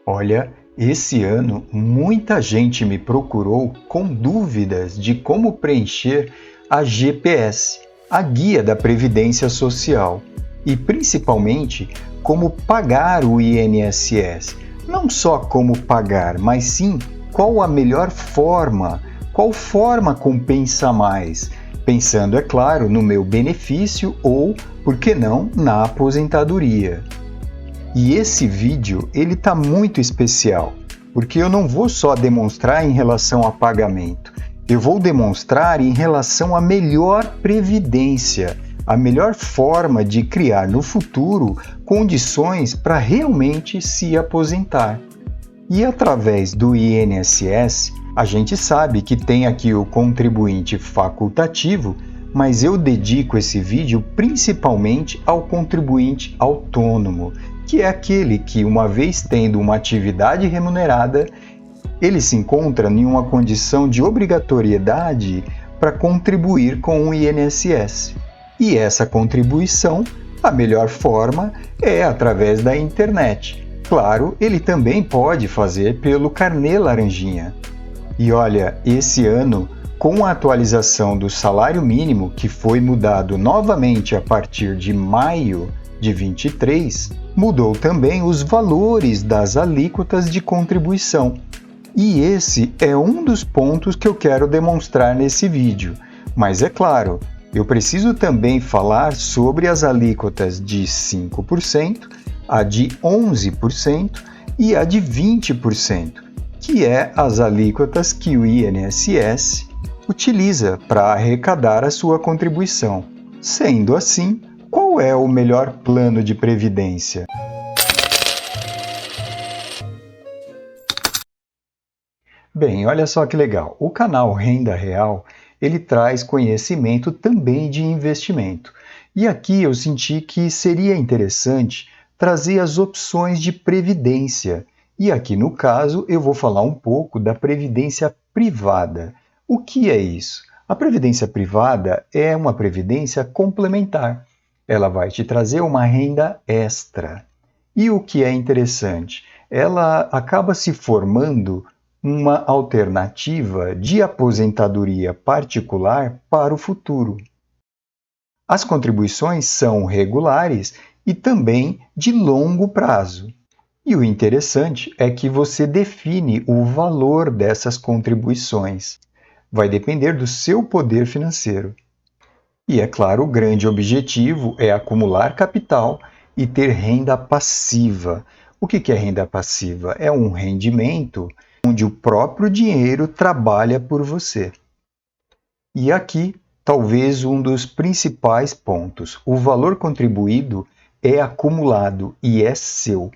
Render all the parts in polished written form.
Olha, esse ano muita gente me procurou com dúvidas de como preencher a GPS, a Guia da Previdência Social, e principalmente como pagar o INSS. Não só como pagar, mas sim qual a melhor forma, qual forma compensa mais, pensando, é claro, no meu benefício ou, por que não, na aposentadoria. E esse vídeo, ele tá muito especial, porque eu não vou só demonstrar em relação a pagamento, eu vou demonstrar em relação à melhor previdência, a melhor forma de criar no futuro condições para realmente se aposentar. E através do INSS, a gente sabe que tem aqui o contribuinte facultativo, mas eu dedico esse vídeo principalmente ao contribuinte autônomo, que é aquele que, uma vez tendo uma atividade remunerada, ele se encontra em uma condição de obrigatoriedade para contribuir com o INSS. E essa contribuição, a melhor forma é através da internet. Claro, ele também pode fazer pelo Carnê Laranjinha. E olha, esse ano, com a atualização do salário mínimo, que foi mudado novamente a partir de maio de 23, mudou também os valores das alíquotas de contribuição. E esse é um dos pontos que eu quero demonstrar nesse vídeo. Mas é claro, eu preciso também falar sobre as alíquotas de 5%, a de 11% e a de 20%, que é as alíquotas que o INSS utiliza para arrecadar a sua contribuição. Sendo assim, qual é o melhor plano de previdência? Bem, olha só que legal. O canal Renda Real, ele traz conhecimento também de investimento. E aqui eu senti que seria interessante trazer as opções de previdência. E aqui no caso eu vou falar um pouco da previdência privada. O que é isso? A previdência privada é uma previdência complementar. Ela vai te trazer uma renda extra. E o que é interessante? Ela acaba se formando uma alternativa de aposentadoria particular para o futuro. As contribuições são regulares e também de longo prazo. E o interessante é que você define o valor dessas contribuições. Vai depender do seu poder financeiro. E, é claro, o grande objetivo é acumular capital e ter renda passiva. O que é renda passiva? É um rendimento onde o próprio dinheiro trabalha por você. E aqui, talvez um dos principais pontos: o valor contribuído é acumulado e é seu.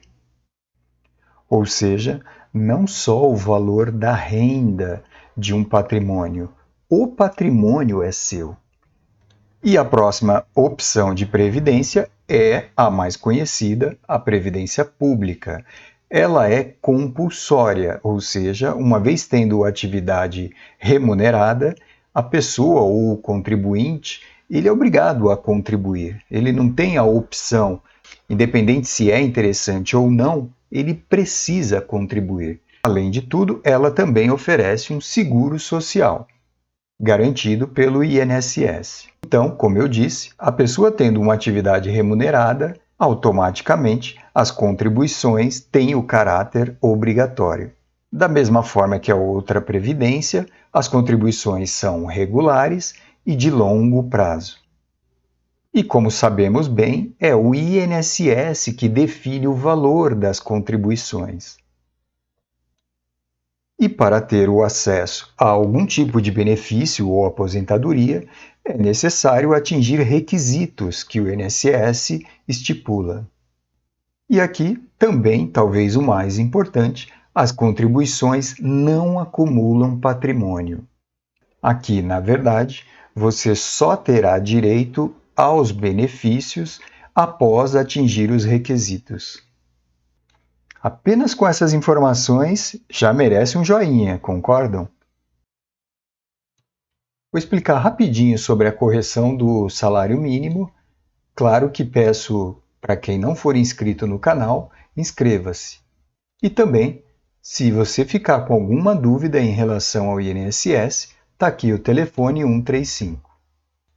Ou seja, não só o valor da renda de um patrimônio, o patrimônio é seu. E a próxima opção de previdência é a mais conhecida, a previdência pública. Ela é compulsória, ou seja, uma vez tendo atividade remunerada, a pessoa ou o contribuinte, ele é obrigado a contribuir. Ele não tem a opção, independente se é interessante ou não, ele precisa contribuir. Além de tudo, ela também oferece um seguro social, garantido pelo INSS. Então, como eu disse, a pessoa tendo uma atividade remunerada, automaticamente as contribuições têm o caráter obrigatório. Da mesma forma que a outra previdência, as contribuições são regulares e de longo prazo. E como sabemos bem, é o INSS que define o valor das contribuições. E para ter o acesso a algum tipo de benefício ou aposentadoria, é necessário atingir requisitos que o INSS estipula. E aqui, também, talvez o mais importante, as contribuições não acumulam patrimônio. Aqui, na verdade, você só terá direito aos benefícios após atingir os requisitos. Apenas com essas informações já merece um joinha, concordam? Vou explicar rapidinho sobre a correção do salário mínimo. Claro que peço para quem não for inscrito no canal, inscreva-se. E também, se você ficar com alguma dúvida em relação ao INSS, está aqui o telefone 135.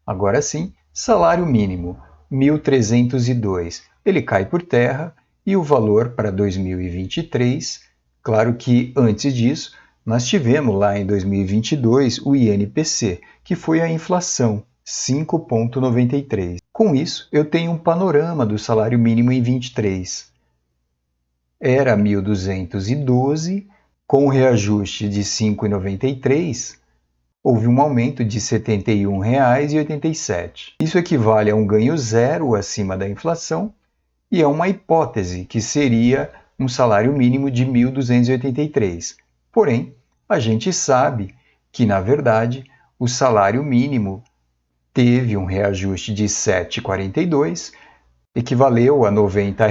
Agora sim, salário mínimo, 1.302. Ele cai por terra e o valor para 2023, claro que antes disso, nós tivemos lá em 2022 o INPC, que foi a inflação, 5,93. Com isso, eu tenho um panorama do salário mínimo em 23. Era 1.212, com o reajuste de 5,93, houve um aumento de R$ 71,87. Isso equivale a um ganho zero acima da inflação e é uma hipótese que seria um salário mínimo de 1.283. Porém, a gente sabe que, na verdade, o salário mínimo teve um reajuste de 7,42, equivaleu a R$ 90,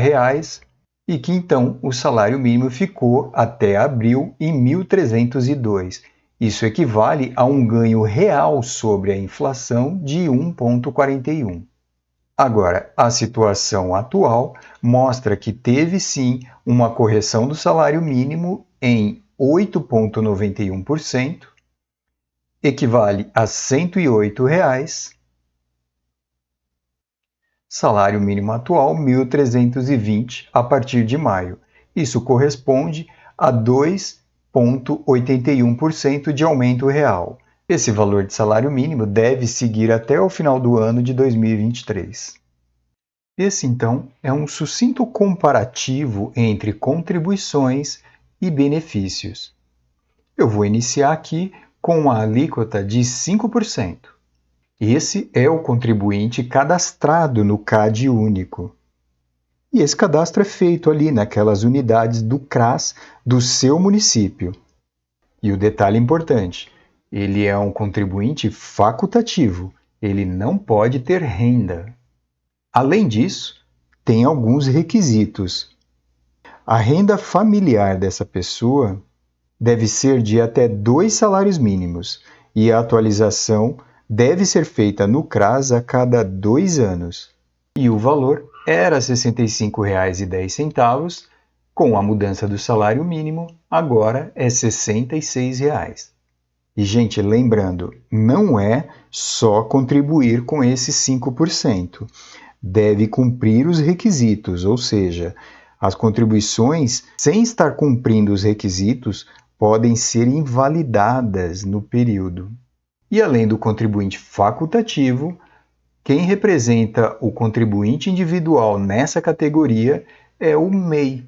e que então o salário mínimo ficou até abril em 1.302. Isso equivale a um ganho real sobre a inflação de 1,41. Agora, a situação atual mostra que teve sim uma correção do salário mínimo em 8,91%, equivale a R$ 108. Salário mínimo atual, 1.320 a partir de maio. Isso corresponde a 2,81% de aumento real. Esse valor de salário mínimo deve seguir até o final do ano de 2023. Esse, então, é um sucinto comparativo entre contribuições e benefícios. Eu vou iniciar aqui com a alíquota de 5%. Esse é o contribuinte cadastrado no CAD único. E esse cadastro é feito ali naquelas unidades do CRAS do seu município. E o detalhe importante, ele é um contribuinte facultativo, ele não pode ter renda. Além disso, tem alguns requisitos. A renda familiar dessa pessoa deve ser de até 2 salários mínimos e a atualização deve ser feita no CRAS a cada 2 anos. E o valor era R$ 65,10, com a mudança do salário mínimo, agora é R$ 66. E, gente, lembrando, não é só contribuir com esses 5%. Deve cumprir os requisitos, ou seja, as contribuições, sem estar cumprindo os requisitos, podem ser invalidadas no período. E além do contribuinte facultativo, quem representa o contribuinte individual nessa categoria é o MEI,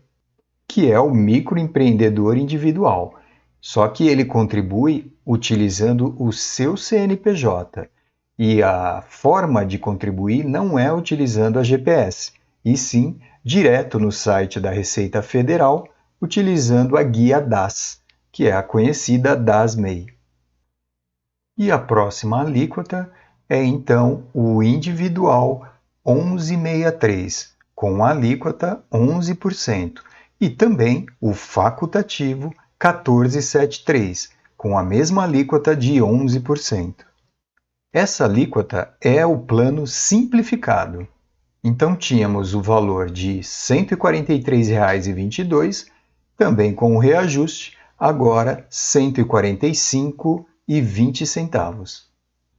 que é o microempreendedor individual. Só que ele contribui utilizando o seu CNPJ. E a forma de contribuir não é utilizando a GPS, e sim direto no site da Receita Federal, utilizando a guia DAS, que é a conhecida DAS-MEI. E a próxima alíquota é então o individual 11,63, com a alíquota 11%, e também o facultativo 14,73, com a mesma alíquota de 11%. Essa alíquota é o plano simplificado. Então tínhamos o valor de R$ 143,22, também com o reajuste, agora R$ 145,20.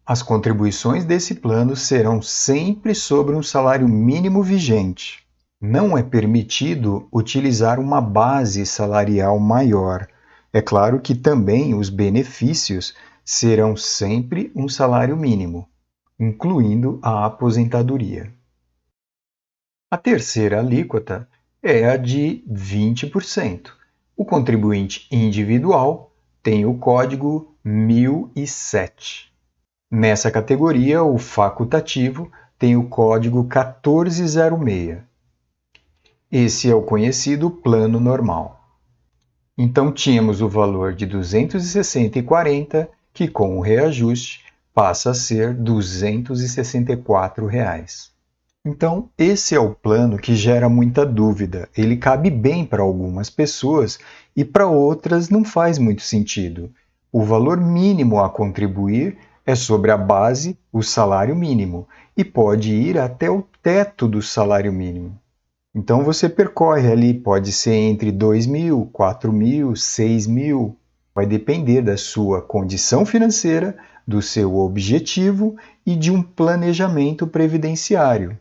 As contribuições desse plano serão sempre sobre um salário mínimo vigente. Não é permitido utilizar uma base salarial maior. É claro que também os benefícios serão sempre um salário mínimo, incluindo a aposentadoria. A terceira alíquota é a de 20%. O contribuinte individual tem o código 1007. Nessa categoria, o facultativo tem o código 1406. Esse é o conhecido plano normal. Então, tínhamos o valor de R$ 260,40, que com o reajuste passa a ser R$ 264. Então, esse é o plano que gera muita dúvida. Ele cabe bem para algumas pessoas e para outras não faz muito sentido. O valor mínimo a contribuir é sobre a base, o salário mínimo, e pode ir até o teto do salário mínimo. Então você percorre ali, pode ser entre 2.000, 4.000, 6.000, vai depender da sua condição financeira, do seu objetivo e de um planejamento previdenciário.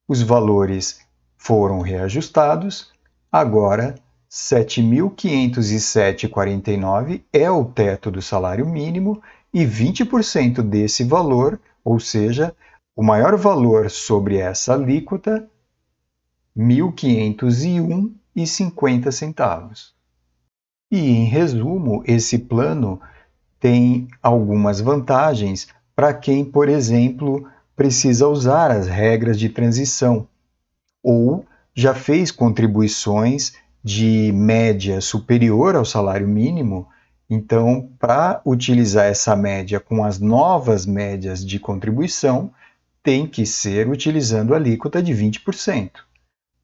Os valores foram reajustados, agora 7.507,49 é o teto do salário mínimo e 20% desse valor, ou seja, o maior valor sobre essa alíquota, R$ 1.501,50. E, em resumo, esse plano tem algumas vantagens para quem, por exemplo, precisa usar as regras de transição ou já fez contribuições de média superior ao salário mínimo. Então, para utilizar essa média com as novas médias de contribuição, tem que ser utilizando a alíquota de 20%.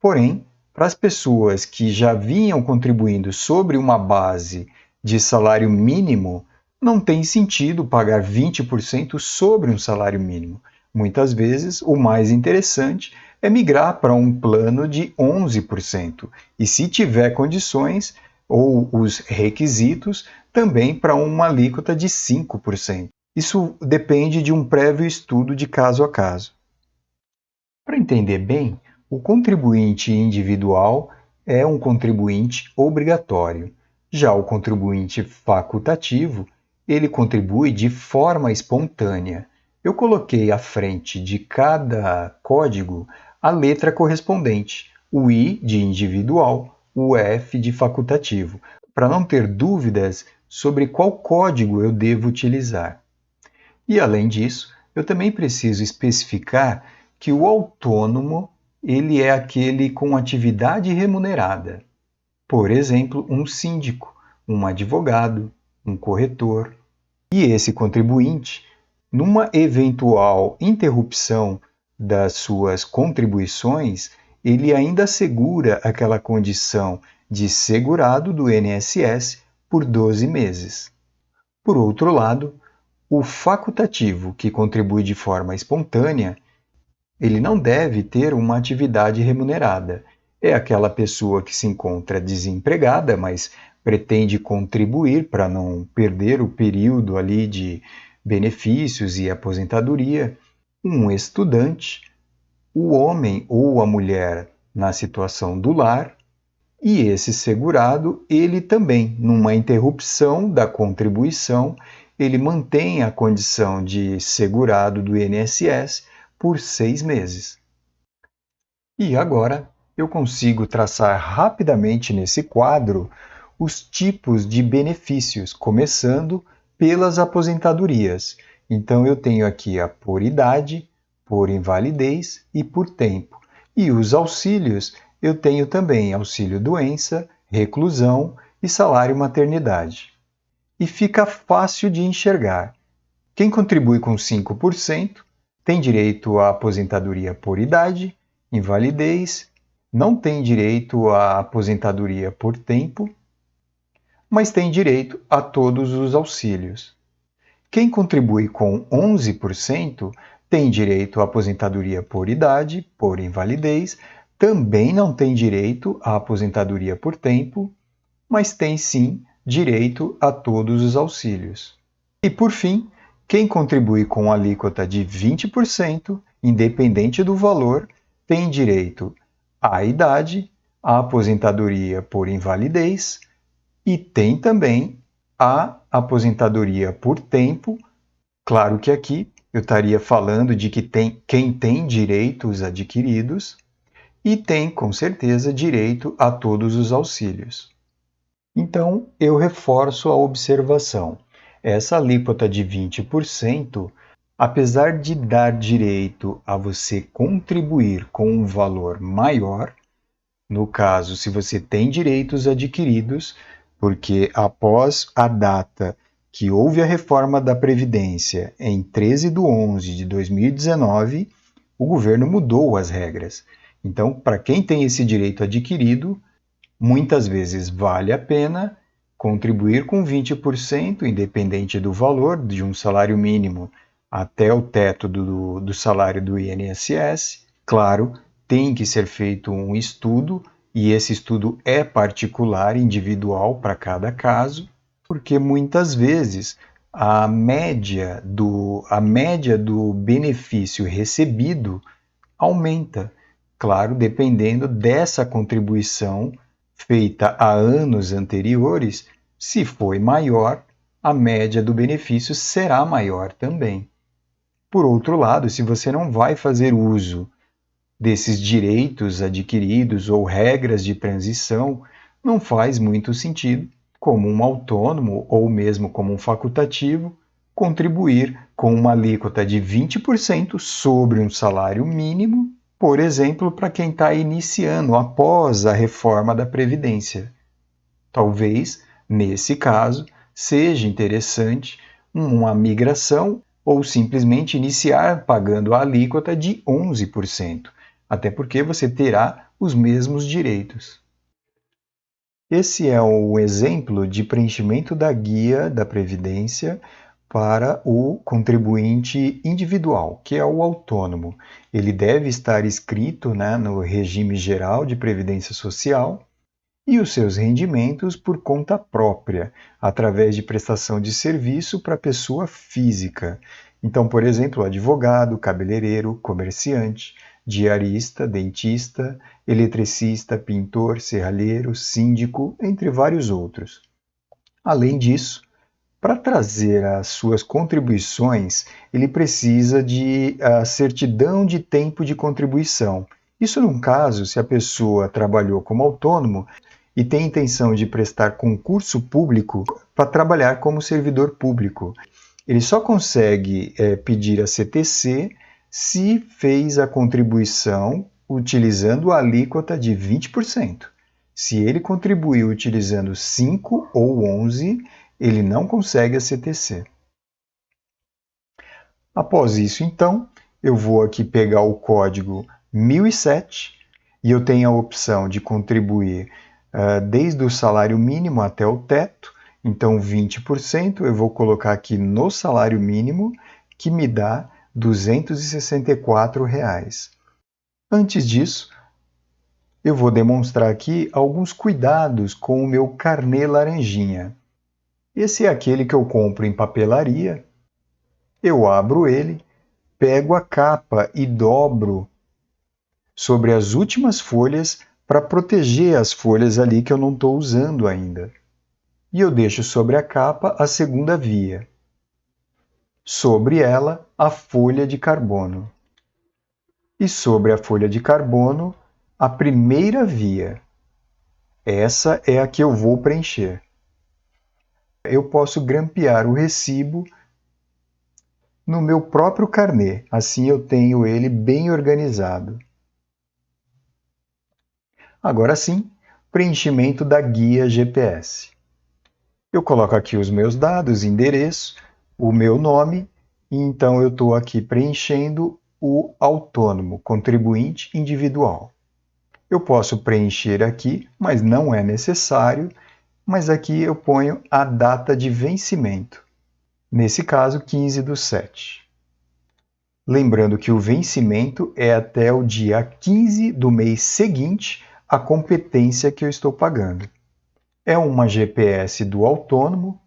Porém, para as pessoas que já vinham contribuindo sobre uma base de salário mínimo, não tem sentido pagar 20% sobre um salário mínimo. Muitas vezes, o mais interessante é migrar para um plano de 11%, e se tiver condições ou os requisitos, também para uma alíquota de 5%. Isso depende de um prévio estudo de caso a caso. Para entender bem, o contribuinte individual é um contribuinte obrigatório. Já o contribuinte facultativo, ele contribui de forma espontânea. Eu coloquei à frente de cada código a letra correspondente, o I de individual, o F de facultativo, para não ter dúvidas sobre qual código eu devo utilizar. E além disso, eu também preciso especificar que o autônomo ele é aquele com atividade remunerada. Por exemplo, um síndico, um advogado, um corretor. E esse contribuinte, numa eventual interrupção das suas contribuições, ele ainda assegura aquela condição de segurado do INSS por 12 meses. Por outro lado, o facultativo, que contribui de forma espontânea, ele não deve ter uma atividade remunerada. É aquela pessoa que se encontra desempregada, mas pretende contribuir para não perder o período ali de benefícios e aposentadoria. Um estudante, o homem ou a mulher na situação do lar, e esse segurado, ele também, numa interrupção da contribuição, ele mantém a condição de segurado do INSS por 6 meses. E agora eu consigo traçar rapidamente nesse quadro os tipos de benefícios, começando pelas aposentadorias. Então eu tenho aqui a por idade, por invalidez e por tempo. E os auxílios, eu tenho também auxílio doença, reclusão e salário maternidade. E fica fácil de enxergar. Quem contribui com 5% tem direito à aposentadoria por idade, invalidez, não tem direito à aposentadoria por tempo, mas tem direito a todos os auxílios. Quem contribui com 11% tem direito à aposentadoria por idade, por invalidez, também não tem direito à aposentadoria por tempo, mas tem sim direito a todos os auxílios. E por fim, quem contribui com alíquota de 20%, independente do valor, tem direito à idade, à aposentadoria por invalidez e tem também a aposentadoria por tempo. Claro que aqui eu estaria falando de que quem tem direitos adquiridos e tem, com certeza, direito a todos os auxílios. Então, eu reforço a observação. Essa alíquota de 20%, apesar de dar direito a você contribuir com um valor maior, no caso, se você tem direitos adquiridos, porque após a data que houve a reforma da Previdência, em 13/11 de 2019, o governo mudou as regras. Então, para quem tem esse direito adquirido, muitas vezes vale a pena contribuir com 20%, independente do valor, de um salário mínimo até o teto do salário do INSS. Claro tem que ser feito um estudo, e esse estudo é particular, individual para cada caso, porque muitas vezes a média do benefício recebido aumenta, claro, dependendo dessa contribuição feita há anos anteriores. Se foi maior, a média do benefício será maior também. Por outro lado, se você não vai fazer uso desses direitos adquiridos ou regras de transição, não faz muito sentido, como um autônomo ou mesmo como um facultativo, contribuir com uma alíquota de 20% sobre um salário mínimo, por exemplo, para quem está iniciando após a reforma da Previdência. Talvez, nesse caso, seja interessante uma migração ou simplesmente iniciar pagando a alíquota de 11%, até porque você terá os mesmos direitos. Esse é o exemplo de preenchimento da guia da Previdência para o contribuinte individual, que é o autônomo. Ele deve estar inscrito, no regime geral de Previdência Social e os seus rendimentos por conta própria, através de prestação de serviço para pessoa física. Então, por exemplo, advogado, cabeleireiro, comerciante, diarista, dentista, eletricista, pintor, serralheiro, síndico, entre vários outros. Além disso, para trazer as suas contribuições, ele precisa de certidão de tempo de contribuição. Isso num caso, se a pessoa trabalhou como autônomo e tem intenção de prestar concurso público para trabalhar como servidor público. Ele só consegue pedir a CTC se fez a contribuição utilizando a alíquota de 20%. Se ele contribuiu utilizando 5 ou 11, ele não consegue a CTC. Após isso, então, eu vou aqui pegar o código 1007 e eu tenho a opção de contribuir desde o salário mínimo até o teto. Então, 20% eu vou colocar aqui no salário mínimo, que me dá R$ 264. Antes disso, eu vou demonstrar aqui alguns cuidados com o meu carnê laranjinha. Esse é aquele que eu compro em papelaria. Eu abro ele, pego a capa e dobro sobre as últimas folhas para proteger as folhas ali que eu não estou usando ainda. E eu deixo sobre a capa a segunda via. Sobre ela, a folha de carbono. E sobre a folha de carbono, a primeira via. Essa é a que eu vou preencher. Eu posso grampear o recibo no meu próprio carnê, assim eu tenho ele bem organizado. Agora sim, preenchimento da guia GPS. Eu coloco aqui os meus dados, endereço, o meu nome, e então eu estou aqui preenchendo o autônomo, contribuinte individual. Eu posso preencher aqui, mas não é necessário, mas aqui eu ponho a data de vencimento. Nesse caso, 15/7. Lembrando que o vencimento é até o dia 15 do mês seguinte à competência que eu estou pagando. É uma GPS do autônomo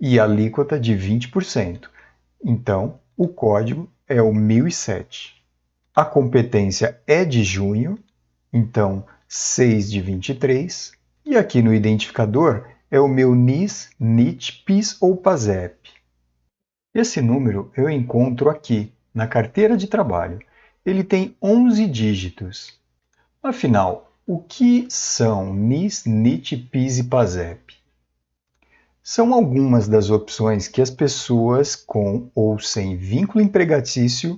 e alíquota de 20%. Então, o código é o 1007. A competência é de junho, então 6/23. E aqui no identificador é o meu NIS, NIT, PIS ou PASEP. Esse número eu encontro aqui, na carteira de trabalho. Ele tem 11 dígitos. Afinal, o que são NIS, NIT, PIS e PASEP? São algumas das opções que as pessoas com ou sem vínculo empregatício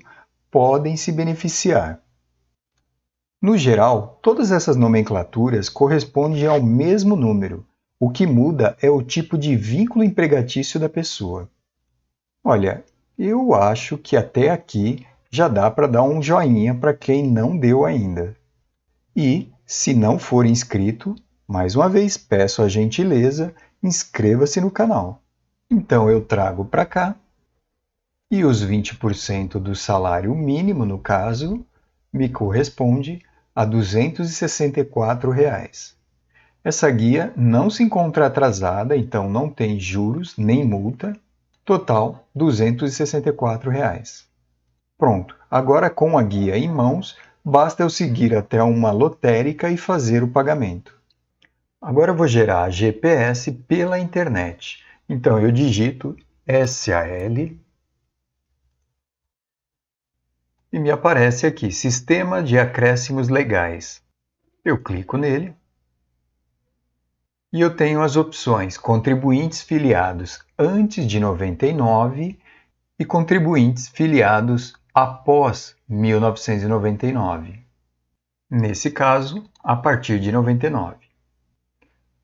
podem se beneficiar. No geral, todas essas nomenclaturas correspondem ao mesmo número. O que muda é o tipo de vínculo empregatício da pessoa. Olha, eu acho que até aqui já dá para dar um joinha para quem não deu ainda. E, se não for inscrito, mais uma vez peço a gentileza, inscreva-se no canal. Então eu trago para cá e os 20% do salário mínimo, no caso, me corresponde a R$ 264. Essa guia não se encontra atrasada, então não tem juros nem multa. Total, R$ 264. Pronto, agora com a guia em mãos, basta eu seguir até uma lotérica e fazer o pagamento. Agora eu vou gerar GPS pela internet. Então eu digito SAL e me aparece aqui Sistema de Acréscimos Legais. Eu clico nele e eu tenho as opções contribuintes filiados antes de 99 e contribuintes filiados após 1999. Nesse caso, a partir de 99.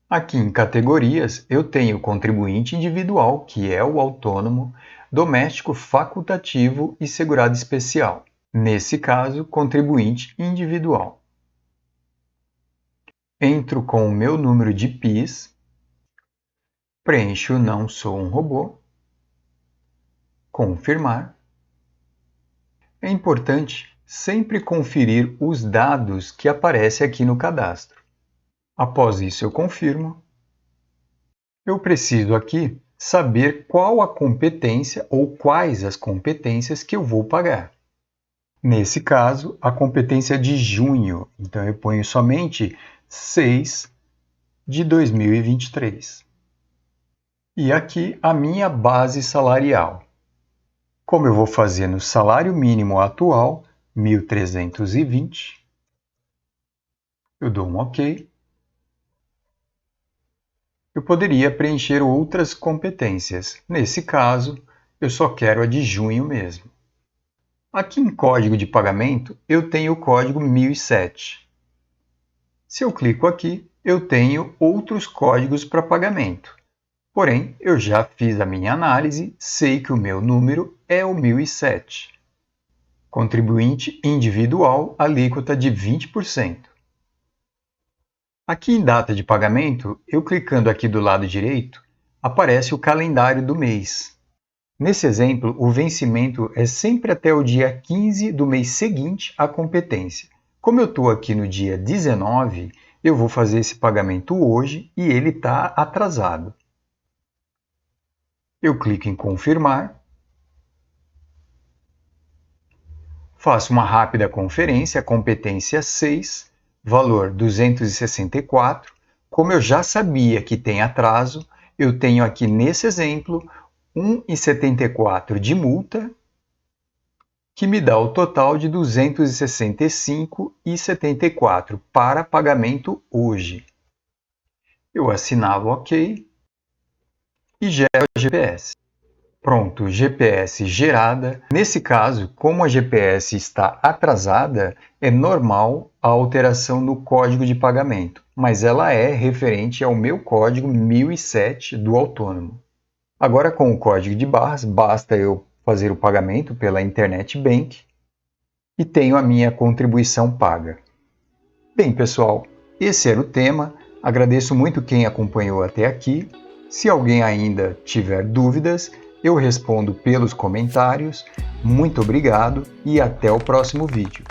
Aqui em categorias, eu tenho contribuinte individual, que é o autônomo, doméstico facultativo e segurado especial. Nesse caso, contribuinte individual. Entro com o meu número de PIS, preencho Não Sou um Robô, confirmar. É importante sempre conferir os dados que aparecem aqui no cadastro. Após isso eu confirmo. Eu preciso aqui saber qual a competência ou quais as competências que eu vou pagar. Nesse caso, a competência de junho, então eu ponho somente 6 de 2023. E aqui a minha base salarial. Como eu vou fazer no salário mínimo atual, 1.320, eu dou um OK. Eu poderia preencher outras competências. Nesse caso, eu só quero a de junho mesmo. Aqui em Código de Pagamento, eu tenho o código 1007. Se eu clico aqui, eu tenho outros códigos para pagamento. Porém, eu já fiz a minha análise, sei que o meu número é o 1007. Contribuinte individual, alíquota de 20%. Aqui em data de pagamento, eu clicando aqui do lado direito, aparece o calendário do mês. Nesse exemplo, o vencimento é sempre até o dia 15 do mês seguinte à competência. Como eu estou aqui no dia 19, eu vou fazer esse pagamento hoje e ele está atrasado. Eu clico em confirmar. Faço uma rápida conferência, competência 6, valor 264. Como eu já sabia que tem atraso, eu tenho aqui nesse exemplo 1,74 de multa, que me dá o total de 265,74 para pagamento hoje. Eu assinava OK e gero a GPS. Pronto, GPS gerada. Nesse caso, como a GPS está atrasada, é normal a alteração no código de pagamento, mas ela é referente ao meu código 1007 do autônomo. Agora, com o código de barras, basta eu fazer o pagamento pela Internet Bank e tenho a minha contribuição paga. Bem, pessoal, esse era o tema. Agradeço muito quem acompanhou até aqui. Se alguém ainda tiver dúvidas, eu respondo pelos comentários. Muito obrigado e até o próximo vídeo.